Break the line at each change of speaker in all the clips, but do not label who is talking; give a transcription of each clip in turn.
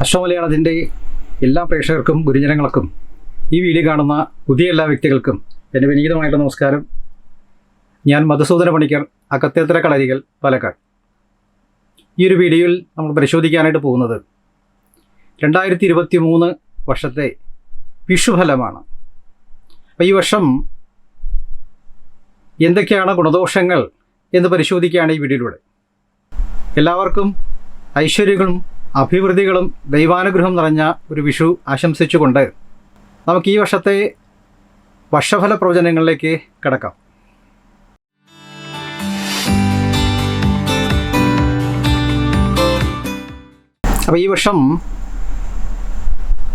അശ്വമലയാളത്തിൻ്റെ എല്ലാ പ്രേക്ഷകർക്കും ഗുരുജനങ്ങൾക്കും ഈ വീഡിയോ കാണുന്ന പുതിയ എല്ലാ വ്യക്തികൾക്കും എൻ്റെ വിനീതമായിട്ടുള്ള നമസ്കാരം. ഞാൻ മധുസൂദന പണിക്കർ, അക്കത്തേത്തര കളരികൾ, പാലക്കാട്. ഈ ഒരു വീഡിയോയിൽ നമ്മൾ പരിശോധിക്കാനായിട്ട് പോകുന്നത് 2023 വർഷത്തെ വിഷുഫലമാണ്. അപ്പോൾ ഈ വർഷം എന്തൊക്കെയാണ് ഗുണദോഷങ്ങൾ എന്ന് പരിശോധിക്കുകയാണ് ഈ വീഡിയോയിലൂടെ. എല്ലാവർക്കും ഐശ്വര്യങ്ങളും അഭിവൃദ്ധികളും ദൈവാനുഗ്രഹം നിറഞ്ഞ ഒരു വിഷു ആശംസിച്ചുകൊണ്ട് നമുക്ക് ഈ വർഷത്തെ വർഷഫല പ്രവചനങ്ങളിലേക്ക് കടക്കാം. അപ്പോൾ ഈ വർഷം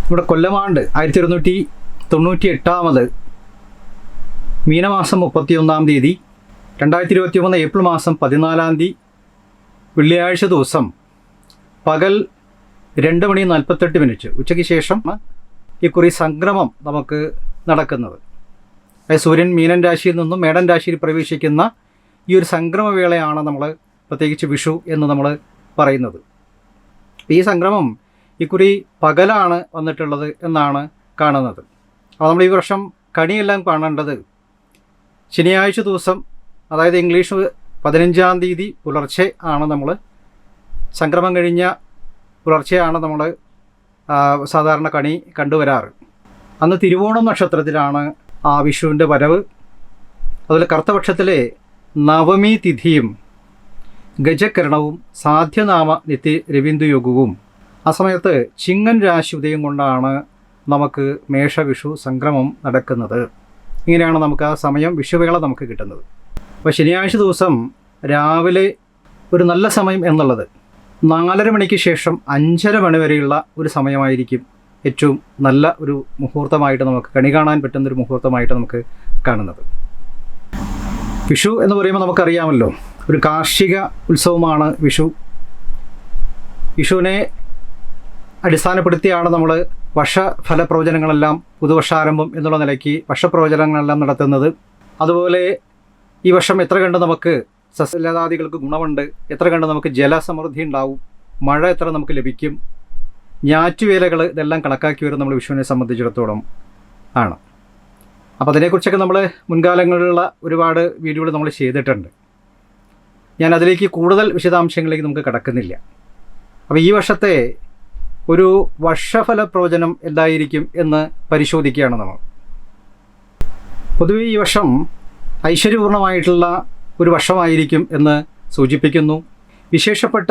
നമ്മുടെ കൊല്ലമാണ്ട് 1298 മീനമാസം 31 തീയതി, 2023 ഏപ്രിൽ മാസം 14 വെള്ളിയാഴ്ച ദിവസം പകൽ 2:48 ഉച്ചയ്ക്ക് ശേഷം ഇക്കുറി സംക്രമം നമുക്ക് നടക്കുന്നത്. സൂര്യൻ മീനൻ രാശിയിൽ നിന്നും മേടൻ രാശിയിൽ പ്രവേശിക്കുന്ന ഈ ഒരു സംക്രമവേളയാണ് നമ്മൾ പ്രത്യേകിച്ച് വിഷു എന്ന് നമ്മൾ പറയുന്നത്. ഈ സംക്രമം ഇക്കുറി പകലാണ് വന്നിട്ടുള്ളത് എന്നാണ് കാണുന്നത്. അപ്പോൾ നമ്മൾ ഈ വർഷം കണിയെല്ലാം കാണേണ്ടത് ശനിയാഴ്ച ദിവസം, അതായത് ഇംഗ്ലീഷ് 15 തീയതി പുലർച്ചെ ആണ് നമ്മൾ സംക്രമം കഴിഞ്ഞ പുലർച്ചെയാണ് നമ്മൾ സാധാരണ കണി കണ്ടുവരാറ്. അന്ന് തിരുവോണം നക്ഷത്രത്തിലാണ് ആ വിഷുവിൻ്റെ വരവ്. അതുപോലെ കറുത്തപക്ഷത്തിലെ നവമി തിഥിയും ഗജകരണവും സാധ്യനാമ നിത്യ രവീന്ദ്ര യോഗവും ആ സമയത്ത് ചിങ്ങൻ രാശി ഉദയം കൊണ്ടാണ് നമുക്ക് മേഷവിഷു സംക്രമം നടക്കുന്നത്. ഇങ്ങനെയാണ് നമുക്ക് ആ സമയം വിഷുവേള നമുക്ക് കിട്ടുന്നത്. അപ്പോൾ ശനിയാഴ്ച ദിവസം രാവിലെ ഒരു നല്ല സമയം എന്നുള്ളത് 4:30 മണിക്ക് ശേഷം 5:30 മണി വരെയുള്ള ഒരു സമയമായിരിക്കും ഏറ്റവും നല്ല ഒരു മുഹൂർത്തമായിട്ട് നമുക്ക് കണി കാണാൻ പറ്റുന്നൊരു മുഹൂർത്തമായിട്ട് നമുക്ക് കാണുന്നത്. വിഷു എന്ന് പറയുമ്പോൾ നമുക്കറിയാമല്ലോ, ഒരു കാർഷിക ഉത്സവമാണ് വിഷു. വിഷുവിനെ അടിസ്ഥാനപ്പെടുത്തിയാണ് നമ്മൾ വർഷഫല പ്രവചനങ്ങളെല്ലാം, പുതുവർഷാരംഭം എന്നുള്ള നിലയ്ക്ക് വർഷപ്രവചനങ്ങളെല്ലാം നടത്തുന്നത്. അതുപോലെ ഈ വർഷം എത്ര കണ്ട് നമുക്ക് സസ്യലതാദികൾക്ക് ഗുണമുണ്ട്, എത്ര കണ്ട് നമുക്ക് ജലസമൃദ്ധി ഉണ്ടാവും, മഴ എത്ര നമുക്ക് ലഭിക്കും, ഞാറ്റുവേലകൾ, ഇതെല്ലാം കണക്കാക്കി വരും നമ്മൾ വിഷുവിനെ സംബന്ധിച്ചിടത്തോളം ആണ്. അപ്പോൾ അതിനെക്കുറിച്ചൊക്കെ നമ്മൾ മുൻകാലങ്ങളിലുള്ള ഒരുപാട് വീഡിയോകൾ നമ്മൾ ചെയ്തിട്ടുണ്ട്. ഞാൻ അതിലേക്ക് കൂടുതൽ വിശദാംശങ്ങളിലേക്ക് നമുക്ക് കടക്കുന്നില്ല. അപ്പോൾ ഈ വർഷത്തെ ഒരു വർഷഫല പ്രവചനം എന്തായിരിക്കും എന്ന് പരിശോധിക്കുകയാണ് നമ്മൾ. പൊതുവെ ഈ വർഷം ഐശ്വര്യപൂർണമായിട്ടുള്ള ഒരു വർഷമായിരിക്കും എന്ന് സൂചിപ്പിക്കുന്നു. വിശേഷപ്പെട്ട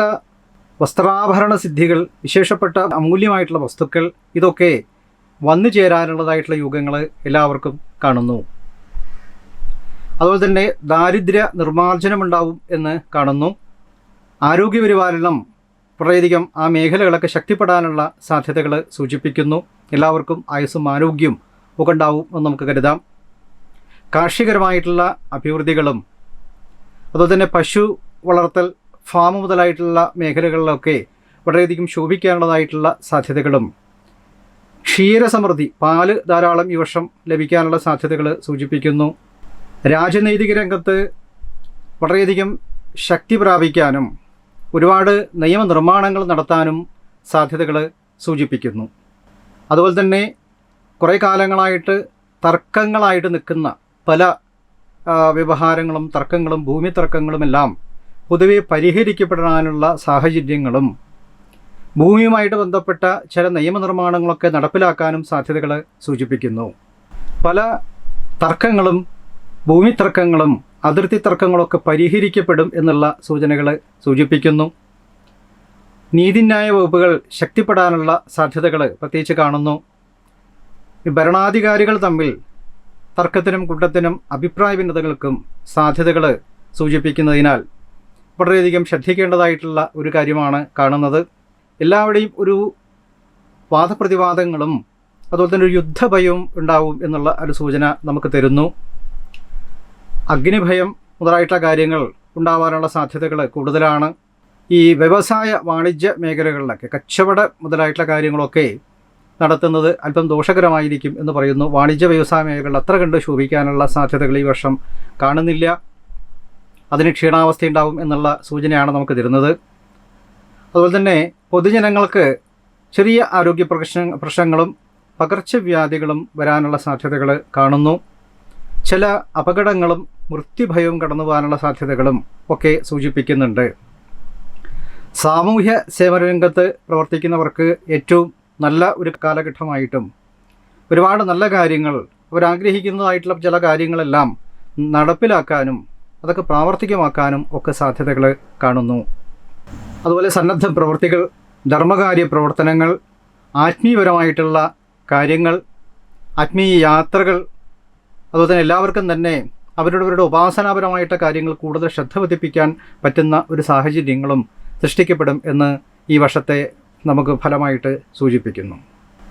വസ്ത്രാഭരണ സിദ്ധികൾ, വിശേഷപ്പെട്ട അമൂല്യമായിട്ടുള്ള വസ്തുക്കൾ, ഇതൊക്കെ വന്നു ചേരാനുള്ളതായിട്ടുള്ള യുഗങ്ങൾ എല്ലാവർക്കും കാണുന്നു. അതുപോലെ തന്നെ ദാരിദ്ര്യ നിർമ്മാർജ്ജനമുണ്ടാവും എന്ന് കാണുന്നു. ആരോഗ്യപരിപാലനം വളരെയധികം ആ മേഖലകളൊക്കെ ശക്തിപ്പെടാനുള്ള സാധ്യതകൾ സൂചിപ്പിക്കുന്നു. എല്ലാവർക്കും ആയുസ്സും ആരോഗ്യവും ഒക്കെ ഉണ്ടാവും എന്ന് നമുക്ക് കരുതാം. കാർഷികപരമായിട്ടുള്ള അഭിവൃദ്ധികളും അതുപോലെ തന്നെ പശു വളർത്തൽ, ഫാം മുതലായിട്ടുള്ള മേഖലകളിലൊക്കെ വളരെയധികം ശോഭിക്കാനുള്ളതായിട്ടുള്ള സാധ്യതകളും, ക്ഷീരസമൃദ്ധി, പാല് ധാരാളം ഈ വർഷം ലഭിക്കാനുള്ള സാധ്യതകൾ സൂചിപ്പിക്കുന്നു. രാജനൈതിക രംഗത്ത് വളരെയധികം ശക്തി പ്രാപിക്കാനും ഒരുപാട് നിയമനിർമ്മാണങ്ങൾ നടത്താനും സാധ്യതകൾ സൂചിപ്പിക്കുന്നു. അതുപോലെ തന്നെ കുറേ കാലങ്ങളായിട്ട് തർക്കങ്ങളായിട്ട് നിൽക്കുന്ന പല വ്യവഹാരങ്ങളും, തർക്കങ്ങളും, ഭൂമി തർക്കങ്ങളുമെല്ലാം പൊതുവെ പരിഹരിക്കപ്പെടാനുള്ള സാഹചര്യങ്ങളും, ഭൂമിയുമായിട്ട് ബന്ധപ്പെട്ട ചില നിയമനിർമ്മാണങ്ങളൊക്കെ നടപ്പിലാക്കാനും സാധ്യതകൾ സൂചിപ്പിക്കുന്നു. പല തർക്കങ്ങളും, ഭൂമി തർക്കങ്ങളും, അതിർത്തി തർക്കങ്ങളൊക്കെ പരിഹരിക്കപ്പെടും എന്നുള്ള സൂചനകൾ സൂചിപ്പിക്കുന്നു. നീതിന്യായ വകുപ്പുകൾ ശക്തിപ്പെടാനുള്ള സാധ്യതകൾ പ്രത്യേകിച്ച് കാണുന്നു. ഭരണാധികാരികൾ തമ്മിൽ തർക്കത്തിനും കുട്ടത്തിനും അഭിപ്രായ ഭിന്നതകൾക്കും സാധ്യതകൾ സൂചിപ്പിക്കുന്നതിനാൽ വളരെയധികം ശ്രദ്ധിക്കേണ്ടതായിട്ടുള്ള ഒരു കാര്യമാണ് കാണുന്നത്. എല്ലാവരുടെയും ഒരു വാദപ്രതിവാദങ്ങളും അതുപോലെ തന്നെ ഒരു യുദ്ധഭയവും ഉണ്ടാവും എന്നുള്ള ഒരു സൂചന നമുക്ക് തരുന്നു. അഗ്നിഭയം മുതലായിട്ടുള്ള കാര്യങ്ങൾ ഉണ്ടാവാനുള്ള സാധ്യതകൾ കൂടുതലാണ്. ഈ വ്യവസായ വാണിജ്യ മേഖലകളിലൊക്കെ കച്ചവട മുതലായിട്ടുള്ള കാര്യങ്ങളൊക്കെ നടത്തുന്നത് അല്പം ദോഷകരമായിരിക്കും എന്ന് പറയുന്നു. വാണിജ്യ വ്യവസായ മേഖലകൾ അത്ര കണ്ട് ശോഭിക്കാനുള്ള സാധ്യതകൾ ഈ വർഷം കാണുന്നില്ല. അതിന് ക്ഷീണാവസ്ഥ ഉണ്ടാവും എന്നുള്ള സൂചനയാണ് നമുക്ക് തരുന്നത്. അതുപോലെ തന്നെ പൊതുജനങ്ങൾക്ക് ചെറിയ ആരോഗ്യ പ്രശ്നങ്ങളും പകർച്ചവ്യാധികളും വരാനുള്ള സാധ്യതകൾ കാണുന്നു. ചില അപകടങ്ങളും മൃത്യുഭയവും കടന്നു പോകാനുള്ള സാധ്യതകളും ഒക്കെ സൂചിപ്പിക്കുന്നുണ്ട്. സാമൂഹ്യ സേവന രംഗത്ത് പ്രവർത്തിക്കുന്നവർക്ക് ഏറ്റവും നല്ല ഒരു കാലഘട്ടമായിട്ടും ഒരുപാട് നല്ല കാര്യങ്ങൾ അവരാഗ്രഹിക്കുന്നതായിട്ടുള്ള ചില കാര്യങ്ങളെല്ലാം നടപ്പിലാക്കാനും അതൊക്കെ പ്രാവർത്തികമാക്കാനും ഒക്കെ സാധ്യതകൾ കാണുന്നു. അതുപോലെ സന്നദ്ധ പ്രവൃത്തികൾ, ധർമ്മകാര്യ പ്രവർത്തനങ്ങൾ, ആത്മീയപരമായിട്ടുള്ള കാര്യങ്ങൾ, ആത്മീയ യാത്രകൾ, അതുപോലെ തന്നെ എല്ലാവർക്കും തന്നെ അവരുടെ ഉപാസനാപരമായിട്ട് കാര്യങ്ങൾ കൂടുതൽ ശ്രദ്ധ പതിപ്പിക്കാൻ പറ്റുന്ന ഒരു സാഹചര്യങ്ങളും സൃഷ്ടിക്കപ്പെടും എന്ന് ഈ വർഷത്തെ നമുക്ക് ഫലമായിട്ട് സൂചിപ്പിക്കുന്നു.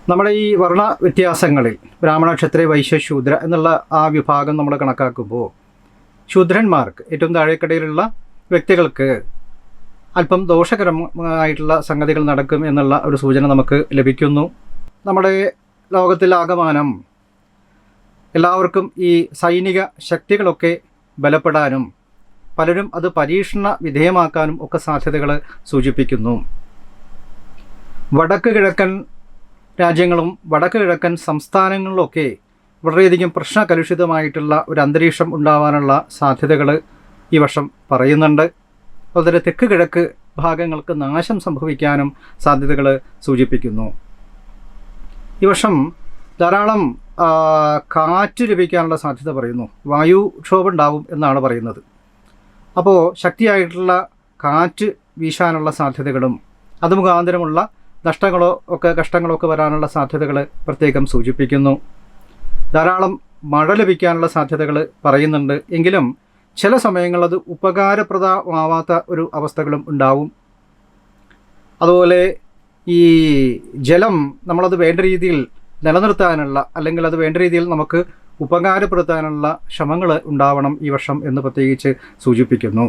നമ്മുടെ ഈ വർണ്ണ വ്യത്യാസങ്ങളിൽ ബ്രാഹ്മണ, ക്ഷത്രിയ, വൈശ്യ, ശൂദ്ര എന്നുള്ള ആ വിഭാഗം നമ്മൾ കണക്കാക്കുമ്പോൾ ശൂദ്രന്മാർക്ക്, ഏറ്റവും താഴേക്കടയിലുള്ള വ്യക്തികൾക്ക് അല്പം ദോഷകരമായിട്ടുള്ള സംഗതികൾ നടക്കും എന്നുള്ള ഒരു സൂചന നമുക്ക് ലഭിക്കുന്നു. നമ്മുടെ ലോകത്തിലാകമാനം എല്ലാവർക്കും ഈ സൈനിക ശക്തികളൊക്കെ ബലപ്പെടാനും പലരും അത് പരീക്ഷണ വിധേയമാക്കാനും ഒക്കെ സാധ്യതകൾ സൂചിപ്പിക്കുന്നു. വടക്ക് കിഴക്കൻ രാജ്യങ്ങളും വടക്ക് കിഴക്കൻ സംസ്ഥാനങ്ങളിലൊക്കെ വളരെയധികം പ്രശ്നകലുഷിതമായിട്ടുള്ള ഒരു അന്തരീക്ഷം ഉണ്ടാവാനുള്ള സാധ്യതകൾ ഈ വർഷം പറയുന്നുണ്ട്. അതുപോലെ തെക്ക് കിഴക്ക് ഭാഗങ്ങൾക്ക് നാശം സംഭവിക്കാനും സാധ്യതകൾ സൂചിപ്പിക്കുന്നു. ഈ വർഷം ധാരാളം കാറ്റ് ലഭിക്കാനുള്ള സാധ്യത പറയുന്നു. വായുക്ഷോഭം ഉണ്ടാവും എന്നാണ് പറയുന്നത്. അപ്പോൾ ശക്തിയായിട്ടുള്ള കാറ്റ് വീശാനുള്ള സാധ്യതകളും അത് മുഖാന്തരമുള്ള കഷ്ടങ്ങളോ ഒക്കെ വരാനുള്ള സാധ്യതകൾ പ്രത്യേകം സൂചിപ്പിക്കുന്നു. ധാരാളം മഴ ലഭിക്കാനുള്ള സാധ്യതകൾ പറയുന്നുണ്ട്. എങ്കിലും ചില സമയങ്ങളിൽ അത് ഉപകാരപ്രദമാവാത്ത ഒരു അവസ്ഥകളും ഉണ്ടാവും. അതുപോലെ ഈ ജലം നമ്മളത് വേണ്ട രീതിയിൽ നിലനിർത്താനുള്ള, അല്ലെങ്കിൽ അത് വേണ്ട രീതിയിൽ നമുക്ക് ഉപകാരപ്പെടുത്താനുള്ള ശ്രമങ്ങൾ ഉണ്ടാവണം ഈ വർഷം എന്ന് പ്രത്യേകിച്ച് സൂചിപ്പിക്കുന്നു.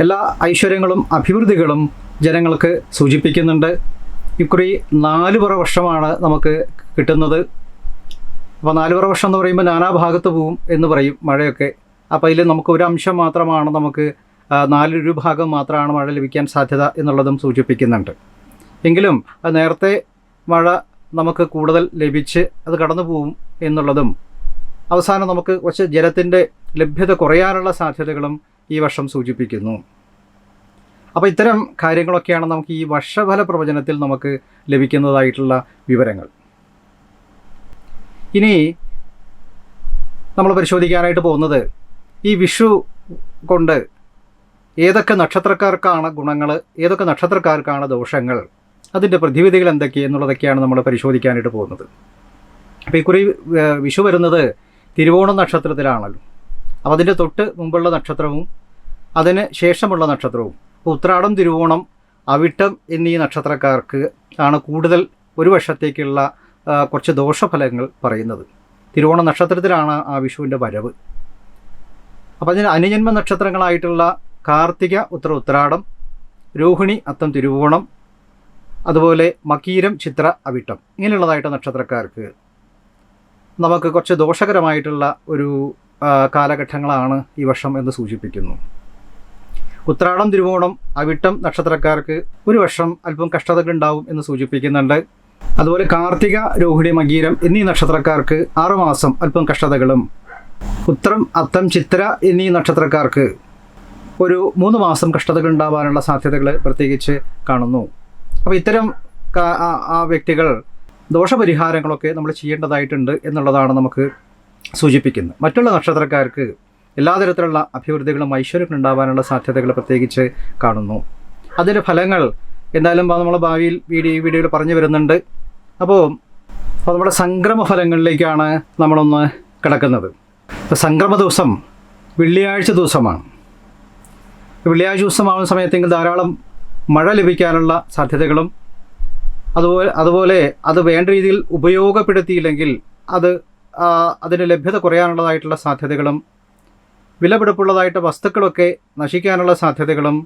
എല്ലാ ഐശ്വര്യങ്ങളും അഭിവൃദ്ധികളും ജനങ്ങൾക്ക് സൂചിപ്പിക്കുന്നുണ്ട്. ഇക്കുറി 4 പറ വർഷമാണ് നമുക്ക് കിട്ടുന്നത്. അപ്പോൾ 4 പറ വർഷം എന്ന് പറയുമ്പോൾ നാനാഭാഗത്ത് പോവും എന്ന് പറയും മഴയൊക്കെ. അപ്പോൾ അതിൽ നമുക്ക് ഒരു അംശം മാത്രമാണ്, നമുക്ക് 4 ഭാഗം മാത്രമാണ് മഴ ലഭിക്കാൻ സാധ്യത എന്നുള്ളതും സൂചിപ്പിക്കുന്നുണ്ട്. എങ്കിലും അത് നേരത്തെ മഴ നമുക്ക് കൂടുതൽ ലഭിച്ച് അത് കടന്നു പോവും എന്നുള്ളതും അവസാനം നമുക്ക് കുറച്ച് ജലത്തിൻ്റെ ലഭ്യത കുറയാനുള്ള സാധ്യതകളും ഈ വർഷം സൂചിപ്പിക്കുന്നു. അപ്പോൾ ഇത്തരം കാര്യങ്ങളൊക്കെയാണ് നമുക്ക് ഈ വർഷഫല പ്രവചനത്തിൽ നമുക്ക് ലഭിക്കുന്നതായിട്ടുള്ള വിവരങ്ങൾ. ഇനി നമ്മൾ പരിശോധിക്കാനായിട്ട് പോകുന്നത് ഈ വിഷു കൊണ്ട് ഏതൊക്കെ നക്ഷത്രക്കാർക്കാണ് ഗുണങ്ങൾ, ഏതൊക്കെ നക്ഷത്രക്കാർക്കാണ് ദോഷങ്ങൾ, അതിൻ്റെ പ്രതിവിധികൾ എന്തൊക്കെ എന്നുള്ളതൊക്കെയാണ് നമ്മൾ പരിശോധിക്കാനായിട്ട് പോകുന്നത്. അപ്പോൾ ഇക്കുറി വിഷു വരുന്നത് തിരുവോണം നക്ഷത്രത്തിലാണല്ലോ. അപ്പോൾ അതിൻ്റെ തൊട്ട് മുമ്പുള്ള നക്ഷത്രവും അതിന് ശേഷമുള്ള നക്ഷത്രവും, അപ്പോൾ ഉത്രാടം, തിരുവോണം, അവിട്ടം എന്നീ നക്ഷത്രക്കാർക്ക് ആണ് കൂടുതൽ ഒരു വർഷത്തേക്കുള്ള കുറച്ച് ദോഷഫലങ്ങൾ പറയുന്നത്. തിരുവോണ നക്ഷത്രത്തിലാണ് ആ വിഷുവിൻ്റെ വരവ്. അപ്പോൾ അതിന് അനുജന്മ നക്ഷത്രങ്ങളായിട്ടുള്ള കാർത്തിക, ഉത്രാടം, രോഹിണി, അത്തം, തിരുവോണം, അതുപോലെ മകീരം, ചിത്ര, അവിട്ടം ഇങ്ങനെയുള്ളതായിട്ട് നക്ഷത്രക്കാർക്ക് നമുക്ക് കുറച്ച് ദോഷകരമായിട്ടുള്ള ഒരു കാലഘട്ടങ്ങളാണ് ഈ വർഷം എന്ന് സൂചിപ്പിക്കുന്നു. ഉത്രാടം, തിരുവോണം, അവിട്ടം നക്ഷത്രക്കാർക്ക് ഒരു വർഷം അല്പം കഷ്ടതകൾ ഉണ്ടാവും എന്ന് സൂചിപ്പിക്കുന്നുണ്ട്. അതുപോലെ കാർത്തിക, രോഹിണി, മകീരം എന്നീ നക്ഷത്രക്കാർക്ക് 6 മാസം അല്പം കഷ്ടതകളും, ഉത്രം, അത്തം, ചിത്ര എന്നീ നക്ഷത്രക്കാർക്ക് ഒരു 3 മാസം കഷ്ടതകൾ ഉണ്ടാവാനുള്ള സാധ്യതകൾ പ്രത്യേകിച്ച് കാണുന്നു. അപ്പോൾ ഇത്തരം വ്യക്തികൾ ദോഷപരിഹാരങ്ങളൊക്കെ നമ്മൾ ചെയ്യേണ്ടതായിട്ടുണ്ട് എന്നുള്ളതാണ് നമുക്ക് സൂചിപ്പിക്കുന്നത്. മറ്റുള്ള നക്ഷത്രക്കാർക്ക് എല്ലാ തരത്തിലുള്ള അഭിവൃദ്ധികളും ഐശ്വര്യങ്ങളും ഉണ്ടാവാനുള്ള സാധ്യതകൾ പ്രത്യേകിച്ച് കാണുന്നു. അതിൻ്റെ ഫലങ്ങൾ എന്തായാലും നമ്മൾ ഭാവിയിൽ വീഡിയോയിൽ പറഞ്ഞു വരുന്നുണ്ട്. അപ്പോൾ നമ്മുടെ സംക്രമ ഫലങ്ങളിലേക്കാണ് നമ്മളൊന്ന് കിടക്കുന്നത്. സംക്രമ ദിവസം വെള്ളിയാഴ്ച ദിവസമാണ്. വെള്ളിയാഴ്ച ദിവസമാകുന്ന സമയത്തെങ്കിൽ ധാരാളം മഴ ലഭിക്കാനുള്ള സാധ്യതകളും അതുപോലെ അത് വേണ്ട രീതിയിൽ ഉപയോഗപ്പെടുത്തിയില്ലെങ്കിൽ അതിന് ലഭ്യത കുറയാനുള്ളതായിട്ടുള്ള സാധ്യതകളും, വിലപിടിപ്പുള്ളതായിട്ട് വസ്തുക്കളൊക്കെ നശിക്കാനുള്ള സാധ്യതകളും,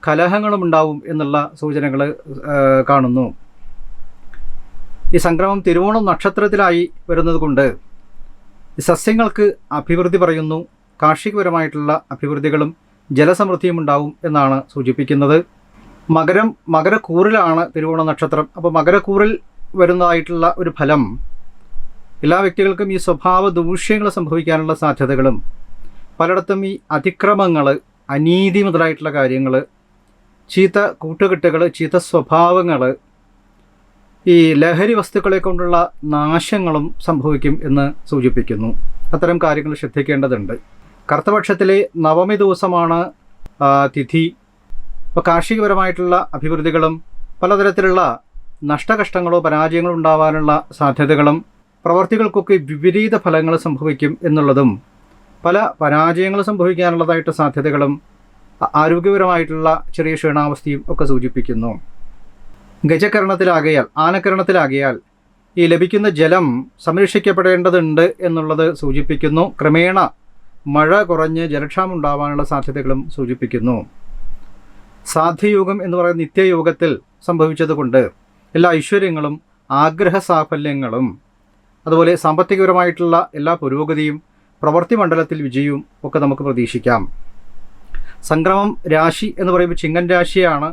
കലഹങ്ങളും ഉണ്ടാവും എന്നുള്ള സൂചനകൾ കാണുന്നു. ഈ സംക്രമം തിരുവോണം നക്ഷത്രത്തിലായി വരുന്നത് കൊണ്ട് ഈ സസ്യങ്ങൾക്ക് അഭിവൃദ്ധി പറയുന്നു. കാർഷികപരമായിട്ടുള്ള അഭിവൃദ്ധികളും ജലസമൃദ്ധിയും ഉണ്ടാവും എന്നാണ് സൂചിപ്പിക്കുന്നത്. മകരക്കൂറിലാണ് തിരുവോണ നക്ഷത്രം. അപ്പോൾ മകരക്കൂറിൽ വരുന്നതായിട്ടുള്ള ഒരു ഫലം എല്ലാ വ്യക്തികൾക്കും ഈ സ്വഭാവ ദൂഷ്യങ്ങൾ സംഭവിക്കാനുള്ള സാധ്യതകളും, പലയിടത്തും ഈ അതിക്രമങ്ങൾ, അനീതി മുതലായിട്ടുള്ള കാര്യങ്ങൾ, ചീത്ത കൂട്ടുകെട്ടുകൾ, ചീത്ത സ്വഭാവങ്ങൾ, ഈ ലഹരി വസ്തുക്കളെ കൊണ്ടുള്ള നാശങ്ങളും സംഭവിക്കും എന്ന് സൂചിപ്പിക്കുന്നു. അത്തരം കാര്യങ്ങൾ ശ്രദ്ധിക്കേണ്ടതുണ്ട്. കറുത്തപക്ഷത്തിലെ നവമി ദിവസമാണ് തിഥി. അപ്പോൾ കാർഷികപരമായിട്ടുള്ള അഭിവൃദ്ധികളും പലതരത്തിലുള്ള നഷ്ടകഷ്ടങ്ങളോ പരാജയങ്ങളോ ഉണ്ടാവാനുള്ള സാധ്യതകളും, പ്രവർത്തികൾക്കൊക്കെ വിപരീത ഫലങ്ങൾ സംഭവിക്കും എന്നുള്ളതും, പല പരാജയങ്ങൾ സംഭവിക്കാനുള്ളതായിട്ട് സാധ്യതകളും, ആരോഗ്യപരമായിട്ടുള്ള ചെറിയ ക്ഷീണാവസ്ഥയും ഒക്കെ സൂചിപ്പിക്കുന്നു. ഗജകരണത്തിലാകയാൽ, ആനക്കരണത്തിലാകയാൽ ഈ ലഭിക്കുന്ന ജലം സംരക്ഷിക്കപ്പെടേണ്ടതുണ്ട് എന്നുള്ളത് സൂചിപ്പിക്കുന്നു. ക്രമേണ മഴ കുറഞ്ഞ് ജലക്ഷാമം ഉണ്ടാവാനുള്ള സാധ്യതകളും സൂചിപ്പിക്കുന്നു. സാധ്യയോഗം എന്ന് പറയുന്ന നിത്യയോഗത്തിൽ സംഭവിച്ചതുകൊണ്ട് എല്ലാ ഐശ്വര്യങ്ങളും ആഗ്രഹ സാഫല്യങ്ങളും അതുപോലെ സാമ്പത്തികപരമായിട്ടുള്ള എല്ലാ പുരോഗതിയും പ്രവൃത്തി മണ്ഡലത്തിൽ വിജയവും ഒക്കെ നമുക്ക് പ്രതീക്ഷിക്കാം. സംക്രമം രാശി എന്ന് പറയുമ്പോൾ ചിങ്ങൻ രാശിയാണ്.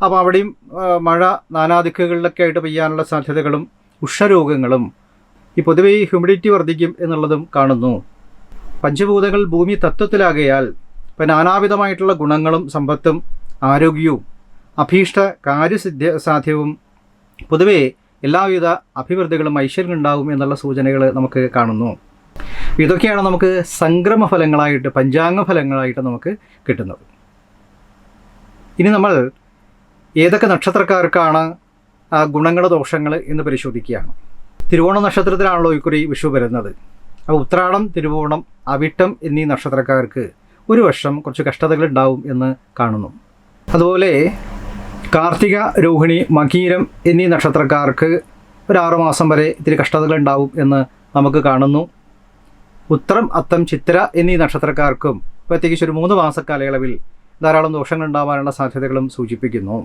അപ്പോൾ അവിടെയും മഴ നാനാദിക്കുകളിലൊക്കെ ആയിട്ട് പെയ്യാനുള്ള സാധ്യതകളും ഉഷ്ണരോഗങ്ങളും, ഈ പൊതുവേ ഈ ഹ്യൂമിഡിറ്റി വർദ്ധിക്കും എന്നുള്ളതും കാണുന്നു. പഞ്ചഭൂതങ്ങൾ ഭൂമി തത്വത്തിലാകയാൽ ഇപ്പം നാനാവിധമായിട്ടുള്ള ഗുണങ്ങളും സമ്പത്തും ആരോഗ്യവും അഭീഷ്ട സാധ്യവും പൊതുവേ എല്ലാവിധ അഭിവൃദ്ധികളും ഐശ്വര്യം ഉണ്ടാകും എന്നുള്ള സൂചനകൾ നമുക്ക് കാണുന്നു. ഇതൊക്കെയാണ് നമുക്ക് സംക്രമ ഫലങ്ങളായിട്ട്, പഞ്ചാംഗ ഫലങ്ങളായിട്ട് നമുക്ക് കിട്ടുന്നത്. ഇനി നമ്മൾ ഏതൊക്കെ നക്ഷത്രക്കാർക്കാണ് ഗുണങ്ങൾ ദോഷങ്ങൾ എന്ന് പരിശോധിക്കുകയാണ്. തിരുവോണ നക്ഷത്രത്തിലാണല്ലോ ഇക്കുറി വിഷു വരുന്നത്. അപ്പോൾ ഉത്രാടം, തിരുവോണം, അവിട്ടം എന്നീ നക്ഷത്രക്കാർക്ക് ഒരു വർഷം കുറച്ച് കഷ്ടതകൾ ഉണ്ടാവും എന്ന് കാണുന്നു. അതുപോലെ കാർത്തിക, രോഹിണി, മകീരം എന്നീ നക്ഷത്രക്കാർക്ക് ഒരു 6 മാസം വരെ ഇത്തിരി കഷ്ടതകൾ ഉണ്ടാവും എന്ന് നമുക്ക് കാണുന്നു. ഉത്രം, അത്തം, ചിത്തിര എന്നീ നക്ഷത്രക്കാർക്കും പ്രത്യേകിച്ച് ഒരു 3 മാസ കാലയളവിൽ ധാരാളം ദോഷങ്ങൾ ഉണ്ടാവാനുള്ള സാധ്യതകളും സൂചിപ്പിക്കുന്നു.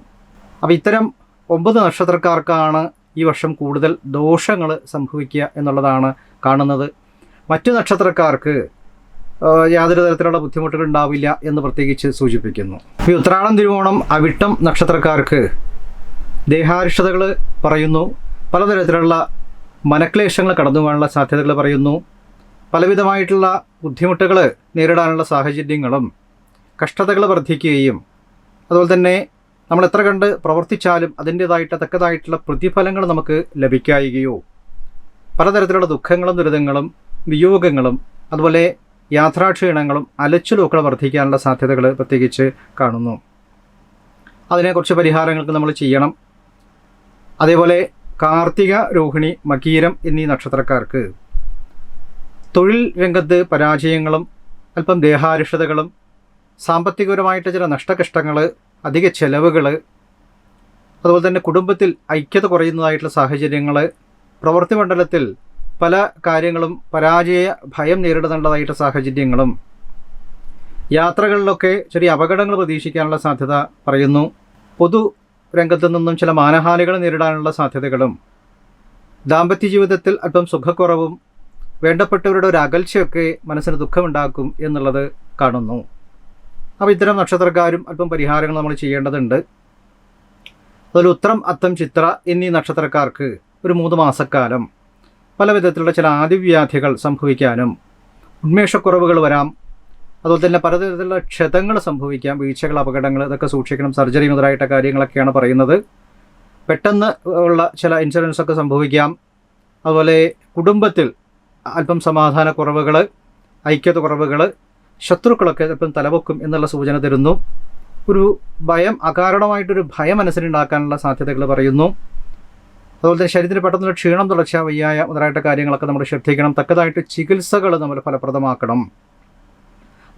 അപ്പോൾ ഇത്തരം 9 നക്ഷത്രക്കാർക്കാണ് ഈ വർഷം കൂടുതൽ ദോഷങ്ങൾ സംഭവിക്കുക എന്നുള്ളതാണ് കാണുന്നത്. മറ്റു നക്ഷത്രക്കാർക്ക് യാതൊരു തരത്തിലുള്ള ബുദ്ധിമുട്ടുകൾ ഉണ്ടാവില്ല എന്ന് പ്രത്യേകിച്ച് സൂചിപ്പിക്കുന്നു. ഈ ഉത്രാടം, തിരുവോണം, അവിട്ടം നക്ഷത്രക്കാർക്ക് ദേഹാരിഷ്ടതകൾ പറയുന്നു. പലതരത്തിലുള്ള മനക്ലേശങ്ങൾ കടന്നു പോകാനുള്ള സാധ്യതകൾ പറയുന്നു. പലവിധമായിട്ടുള്ള ബുദ്ധിമുട്ടുകൾ നേരിടാനുള്ള സാഹചര്യങ്ങളും കഷ്ടതകൾ വർദ്ധിക്കുകയും അതുപോലെ തന്നെ നമ്മൾ എത്ര കണ്ട് പ്രവർത്തിച്ചാലും അതിൻ്റേതായിട്ട് തക്കതായിട്ടുള്ള പ്രതിഫലങ്ങൾ നമുക്ക് ലഭിക്കായികയോ, പലതരത്തിലുള്ള ദുഃഖങ്ങളും ദുരിതങ്ങളും വിയോഗങ്ങളും അതുപോലെ യാത്രാക്ഷീണങ്ങളും അലച്ചിലുമൊക്കെ വർദ്ധിക്കാനുള്ള സാധ്യതകൾ പ്രത്യേകിച്ച് കാണുന്നു. അതിനെക്കുറിച്ച് പരിഹാരങ്ങൾക്ക് നമ്മൾ ചെയ്യണം. അതേപോലെ കാർത്തിക, രോഹിണി, മകീരം എന്നീ നക്ഷത്രക്കാർക്ക് തൊഴിൽ രംഗത്ത് പരാജയങ്ങളും അല്പം ദേഹാരിഷ്ടതകളും സാമ്പത്തികപരമായിട്ട് ചില നഷ്ടകഷ്ടങ്ങൾ, അധിക ചെലവുകൾ, അതുപോലെ തന്നെ കുടുംബത്തിൽ ഐക്യത കുറയുന്നതായിട്ടുള്ള സാഹചര്യങ്ങൾ, പ്രവൃത്തി മണ്ഡലത്തിൽ പല കാര്യങ്ങളും പരാജയ ഭയം നേരിടുന്നതായിട്ട് സാഹചര്യങ്ങളും, യാത്രകളിലൊക്കെ ചെറിയ അപകടങ്ങൾ പ്രതീക്ഷിക്കാനുള്ള സാധ്യത പറയുന്നു. പൊതു രംഗത്തു നിന്നും ചില മാനഹാനികൾ നേരിടാനുള്ള സാധ്യതകളും, ദാമ്പത്യ ജീവിതത്തിൽ അല്പം സുഖക്കുറവും, വേണ്ടപ്പെട്ടവരുടെ ഒരു അകൽച്ചയൊക്കെ മനസ്സിന് ദുഃഖമുണ്ടാക്കും എന്നുള്ളത് കാണുന്നു. അപ്പോൾ ഇത്തരം നക്ഷത്രക്കാരും അല്പം പരിഹാരങ്ങൾ നമ്മൾ ചെയ്യേണ്ടതുണ്ട്. അതിൽ ഉത്രം, അത്തം, ചിത്ര എന്നീ നക്ഷത്രക്കാർക്ക് ഒരു 3 മാസക്കാലം പല വിധത്തിലുള്ള ചില ആദിവ്യാധികൾ സംഭവിക്കാനും ഉന്മേഷക്കുറവുകൾ വരാം. അതുപോലെ തന്നെ പലതരത്തിലുള്ള ക്ഷതങ്ങൾ സംഭവിക്കാം, വീഴ്ചകൾ, അപകടങ്ങൾ, ഇതൊക്കെ സൂക്ഷിക്കണം. സർജറി മുതലായിട്ട കാര്യങ്ങളൊക്കെയാണ് പറയുന്നത്. പെട്ടെന്ന് ഉള്ള ചില ഇൻഷുറൻസൊക്കെ സംഭവിക്കാം. അതുപോലെ കുടുംബത്തിൽ അല്പം സമാധാനക്കുറവുകൾ, ഐക്യത കുറവുകൾ, ശത്രുക്കളൊക്കെ അല്പം തലപൊക്കും എന്നുള്ള സൂചന തരുന്നു. ഒരു ഭയം, അകാരണമായിട്ടൊരു ഭയം മനസ്സിലുണ്ടാക്കാനുള്ള സാധ്യതകൾ പറയുന്നു. അതുപോലെ തന്നെ ശരീരത്തിന് പെട്ടെന്നുള്ള ക്ഷീണം, തുടർച്ച, വയ്യായ മുതലായിട്ട് കാര്യങ്ങളൊക്കെ നമ്മൾ ശ്രദ്ധിക്കണം. തക്കതായിട്ട് ചികിത്സകൾ നമ്മൾ ഫലപ്രദമാക്കണം.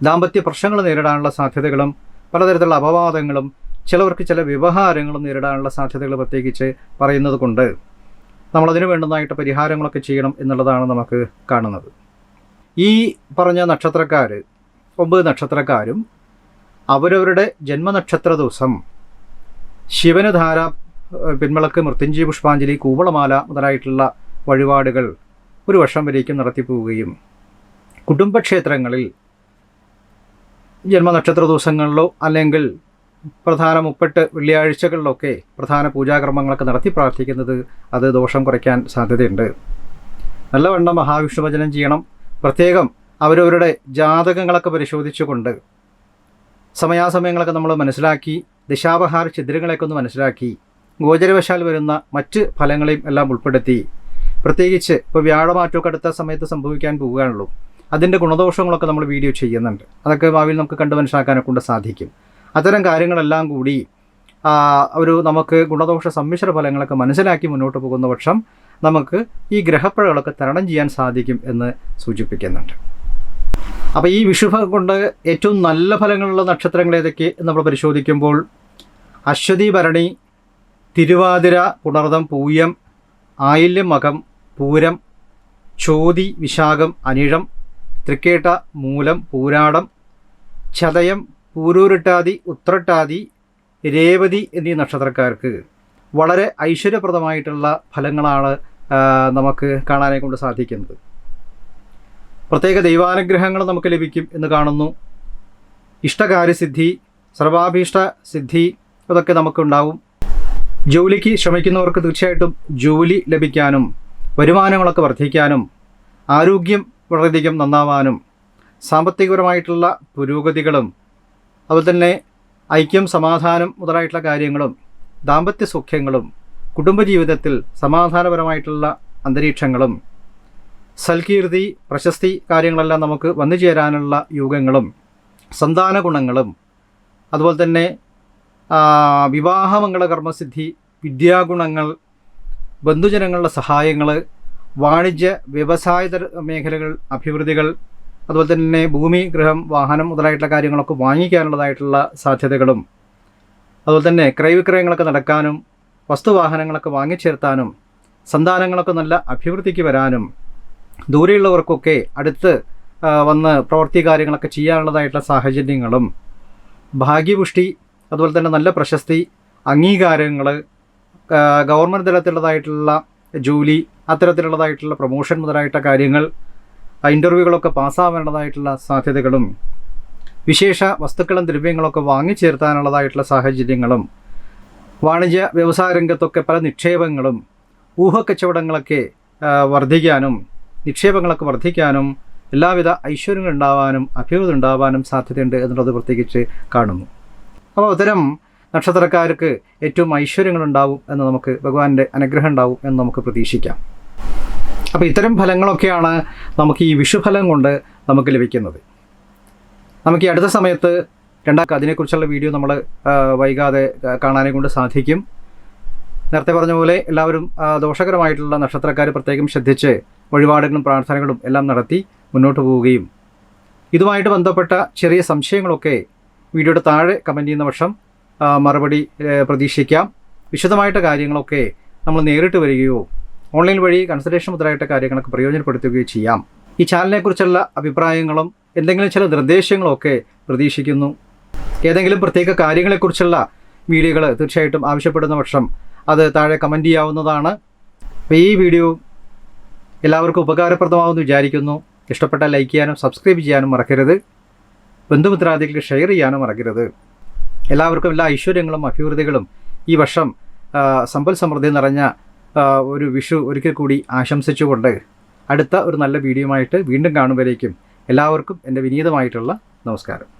ദാമ്പത്യ പ്രശ്നങ്ങൾ നേരിടാനുള്ള സാധ്യതകളും പലതരത്തിലുള്ള അപവാദങ്ങളും ചിലവർക്ക് ചില വ്യവഹാരങ്ങളും നേരിടാനുള്ള സാധ്യതകൾ പ്രത്യേകിച്ച് പറയുന്നത് കൊണ്ട് നമ്മളതിനു വേണ്ടുന്നതായിട്ട് പരിഹാരങ്ങളൊക്കെ ചെയ്യണം എന്നുള്ളതാണ് നമുക്ക് കാണുന്നത്. ഈ പറഞ്ഞ നക്ഷത്രക്കാർ 9 നക്ഷത്രക്കാരും അവരവരുടെ ജന്മനക്ഷത്ര ദിവസം ശിവന് ധാര, പിൻവിളക്ക്, മൃത്യുഞ്ജയ പുഷ്പാഞ്ജലി, കൂവളമാല മുതലായിട്ടുള്ള വഴിപാടുകൾ ഒരു വർഷം വരേക്കും നടത്തിപ്പോവുകയും കുടുംബക്ഷേത്രങ്ങളിൽ ജന്മനക്ഷത്ര ദിവസങ്ങളിലോ അല്ലെങ്കിൽ പ്രധാന 38 വെള്ളിയാഴ്ചകളിലൊക്കെ പ്രധാന പൂജാകർമ്മങ്ങളൊക്കെ നടത്തി പ്രാർത്ഥിക്കുന്നത് അത് ദോഷം കുറയ്ക്കാൻ സാധ്യതയുണ്ട്. നല്ലവണ്ണം മഹാവിഷ്ണു ഭജനം ചെയ്യണം. പ്രത്യേകം അവരവരുടെ ജാതകങ്ങളൊക്കെ പരിശോധിച്ചുകൊണ്ട് സമയാസമയങ്ങളൊക്കെ നമ്മൾ മനസ്സിലാക്കി, ദിശാപഹാര ഛിദ്രങ്ങളെയൊക്കെ ഒന്ന് മനസ്സിലാക്കി, ഗോചരവശാൽ വരുന്ന മറ്റ് ഫലങ്ങളെയും എല്ലാം ഉൾപ്പെടുത്തി, പ്രത്യേകിച്ച് ഇപ്പോൾ വ്യാഴമാറ്റമൊക്കെ അടുത്ത സമയത്ത് സംഭവിക്കാൻ പോവുകയാണല്ലോ, അതിൻ്റെ ഗുണദോഷങ്ങളൊക്കെ നമ്മൾ വീഡിയോ ചെയ്യുന്നുണ്ട്. അതൊക്കെ ഭാവിയിൽ നമുക്ക് കണ്ട് മനസ്സിലാക്കാനൊക്കെ കൊണ്ട് സാധിക്കും. അത്തരം കാര്യങ്ങളെല്ലാം കൂടി നമുക്ക് ഗുണദോഷ സമ്മിശ്ര ഫലങ്ങളൊക്കെ മനസ്സിലാക്കി മുന്നോട്ട് പോകുന്ന പക്ഷം നമുക്ക് ഈ ഗ്രഹപ്പിഴകളൊക്കെ തരണം ചെയ്യാൻ സാധിക്കും എന്ന് സൂചിപ്പിക്കുന്നുണ്ട്. അപ്പോൾ ഈ വിഷു കൊണ്ട് ഏറ്റവും നല്ല ഫലങ്ങളുള്ള നക്ഷത്രങ്ങൾ ഏതൊക്കെ നമ്മൾ പരിശോധിക്കുമ്പോൾ അശ്വതി, ഭരണി, തിരുവാതിര, പുണർദം, പൂയം, ആയില്യം, മകം, പൂരം, ചോതി, വിശാഖം, അനിഴം, തൃക്കേട്ട, മൂലം, പൂരാടം, ചതയം, പൂരൂരുട്ടാതി, ഉത്രട്ടാതി, രേവതി എന്നീ നക്ഷത്രക്കാർക്ക് വളരെ ഐശ്വര്യപ്രദമായിട്ടുള്ള ഫലങ്ങളാണ് നമുക്ക് കാണാനെ കൊണ്ട് സാധിക്കുന്നത്. പ്രത്യേക ദൈവാനുഗ്രഹങ്ങൾ നമുക്ക് ലഭിക്കും എന്ന് കാണുന്നു. ഇഷ്ടകാര്യസിദ്ധി, സർവാഭീഷ്ട സിദ്ധി ഇതൊക്കെ നമുക്കുണ്ടാവും. ജോലിക്ക് ശ്രമിക്കുന്നവർക്ക് തീർച്ചയായിട്ടും ജോലി ലഭിക്കാനും വരുമാനങ്ങളൊക്കെ വർദ്ധിക്കാനും ആരോഗ്യം വളരെയധികം നന്നാവാനും സാമ്പത്തികപരമായിട്ടുള്ള പുരോഗതികളും അതുപോലെ തന്നെ ഐക്യം, സമാധാനം മുതലായിട്ടുള്ള കാര്യങ്ങളും ദാമ്പത്യ സൗഖ്യങ്ങളും കുടുംബജീവിതത്തിൽ സമാധാനപരമായിട്ടുള്ള അന്തരീക്ഷങ്ങളും സൽകീർത്തി, പ്രശസ്തി കാര്യങ്ങളെല്ലാം നമുക്ക് വന്നു ചേരാനുള്ള യോഗങ്ങളും സന്താന ഗുണങ്ങളും അതുപോലെ തന്നെ വിവാഹമംഗള കർമ്മസിദ്ധി, വിദ്യാഗുണങ്ങൾ, ബന്ധുജനങ്ങളുടെ സഹായങ്ങൾ, വാണിജ്യ വ്യവസായ മേഖലകൾ അഭിവൃദ്ധികൾ, അതുപോലെ തന്നെ ഭൂമി, ഗൃഹം, വാഹനം മുതലായിട്ടുള്ള കാര്യങ്ങളൊക്കെ വാങ്ങിക്കാനുള്ളതായിട്ടുള്ള സാധ്യതകളും അതുപോലെ തന്നെ ക്രയവിക്രയങ്ങളൊക്കെ നടക്കാനും വസ്തുവാഹനങ്ങളൊക്കെ വാങ്ങിച്ചേർത്താനും സന്താനങ്ങളൊക്കെ നല്ല അഭിവൃദ്ധിക്ക് വരാനും ദൂരെയുള്ളവർക്കൊക്കെ അടുത്ത് വന്ന് പ്രവൃത്തി കാര്യങ്ങളൊക്കെ ചെയ്യാനുള്ളതായിട്ടുള്ള സാഹചര്യങ്ങളും ഭാഗ്യപുഷ്ടി, അതുപോലെ തന്നെ നല്ല പ്രശസ്തി, അംഗീകാരങ്ങൾ, ഗവൺമെൻറ് തലത്തിലുള്ളതായിട്ടുള്ള ജോലി, അത്തരത്തിലുള്ളതായിട്ടുള്ള പ്രൊമോഷൻ മുതലായിട്ടുള്ള കാര്യങ്ങൾ, ഇൻ്റർവ്യൂകളൊക്കെ പാസ്സാവേണ്ടതായിട്ടുള്ള സാധ്യതകളും വിശേഷ വസ്തുക്കളും ദ്രവ്യങ്ങളൊക്കെ വാങ്ങിച്ചേർത്താനുള്ളതായിട്ടുള്ള സാഹചര്യങ്ങളും വാണിജ്യ വ്യവസായ രംഗത്തൊക്കെ പല നിക്ഷേപങ്ങളും ഊഹക്കച്ചവടങ്ങളൊക്കെ വർദ്ധിക്കാനും നിക്ഷേപങ്ങളൊക്കെ വർദ്ധിക്കാനും എല്ലാവിധ ഐശ്വര്യങ്ങൾ ഉണ്ടാവാനും അഭിവൃദ്ധി ഉണ്ടാവാനും സാധ്യതയുണ്ട് എന്നുള്ളത് പ്രത്യേകിച്ച് കാണുന്നു. അപ്പോൾ അത്തരം നക്ഷത്രക്കാർക്ക് ഏറ്റവും ഐശ്വര്യങ്ങളുണ്ടാവും എന്ന് നമുക്ക് ഭഗവാന്റെ അനുഗ്രഹം ഉണ്ടാവും എന്ന് നമുക്ക് പ്രതീക്ഷിക്കാം. അപ്പോൾ ഇത്തരം ഫലങ്ങളൊക്കെയാണ് നമുക്ക് ഈ വിഷുഫലം കൊണ്ട് നമുക്ക് ലഭിക്കുന്നത്. നമുക്ക് ഈ അടുത്ത സമയത്ത് അതിനെക്കുറിച്ചുള്ള വീഡിയോ നമ്മൾ വൈകാതെ കാണാനെ കൊണ്ട് സാധിക്കും. നേരത്തെ പറഞ്ഞ പോലെ എല്ലാവരും ദോഷകരമായിട്ടുള്ള നക്ഷത്രക്കാർ പ്രത്യേകം ശ്രദ്ധിച്ച് വഴിപാടുകളും പ്രാർത്ഥനകളും എല്ലാം നടത്തി മുന്നോട്ട് പോവുകയും ഇതുമായിട്ട് ബന്ധപ്പെട്ട ചെറിയ സംശയങ്ങളൊക്കെ വീഡിയോയുടെ താഴെ കമൻറ്റ് ചെയ്യുന്ന പക്ഷം മറുപടി പ്രതീക്ഷിക്കാം. വിശദമായിട്ട് കാര്യങ്ങളൊക്കെ നമ്മൾ നേരിട്ട് വരികയോ ഓൺലൈൻ വഴി കൺസൾട്ടേഷൻ മുതലായിട്ട് കാര്യങ്ങളൊക്കെ പ്രയോജനപ്പെടുത്തുകയോ ചെയ്യാം. ഈ ചാനലിനെക്കുറിച്ചുള്ള അഭിപ്രായങ്ങളും എന്തെങ്കിലും ചില നിർദ്ദേശങ്ങളൊക്കെ പ്രതീക്ഷിക്കുന്നു. ഏതെങ്കിലും പ്രത്യേക കാര്യങ്ങളെക്കുറിച്ചുള്ള വീഡിയോകൾ തീർച്ചയായിട്ടും ആവശ്യപ്പെടുന്ന പക്ഷം അത് താഴെ കമൻറ്റ് ചെയ്യാവുന്നതാണ്. അപ്പോൾ ഈ വീഡിയോ എല്ലാവർക്കും ഉപകാരപ്രദമാകുമെന്ന് വിചാരിക്കുന്നു. ഇഷ്ടപ്പെട്ടാൽ ലൈക്ക് ചെയ്യാനും സബ്സ്ക്രൈബ് ചെയ്യാനും മറക്കരുത്. ബന്ധുമിത്രാദികൾക്ക് ഷെയർ ചെയ്യാനും മറക്കരുത്. എല്ലാവർക്കും എല്ലാ ഐശ്വര്യങ്ങളും അഭിവൃദ്ധികളും ഈ വർഷം സമ്പൽ സമൃദ്ധി നിറഞ്ഞ ഒരു വിഷു ഒരിക്കൽ കൂടി ആശംസിച്ചുകൊണ്ട് അടുത്ത ഒരു നല്ല വീഡിയോയുമായിട്ട് വീണ്ടും കാണുമ്പോഴേക്കും എല്ലാവർക്കും എൻ്റെ വിനീതമായിട്ടുള്ള നമസ്കാരം.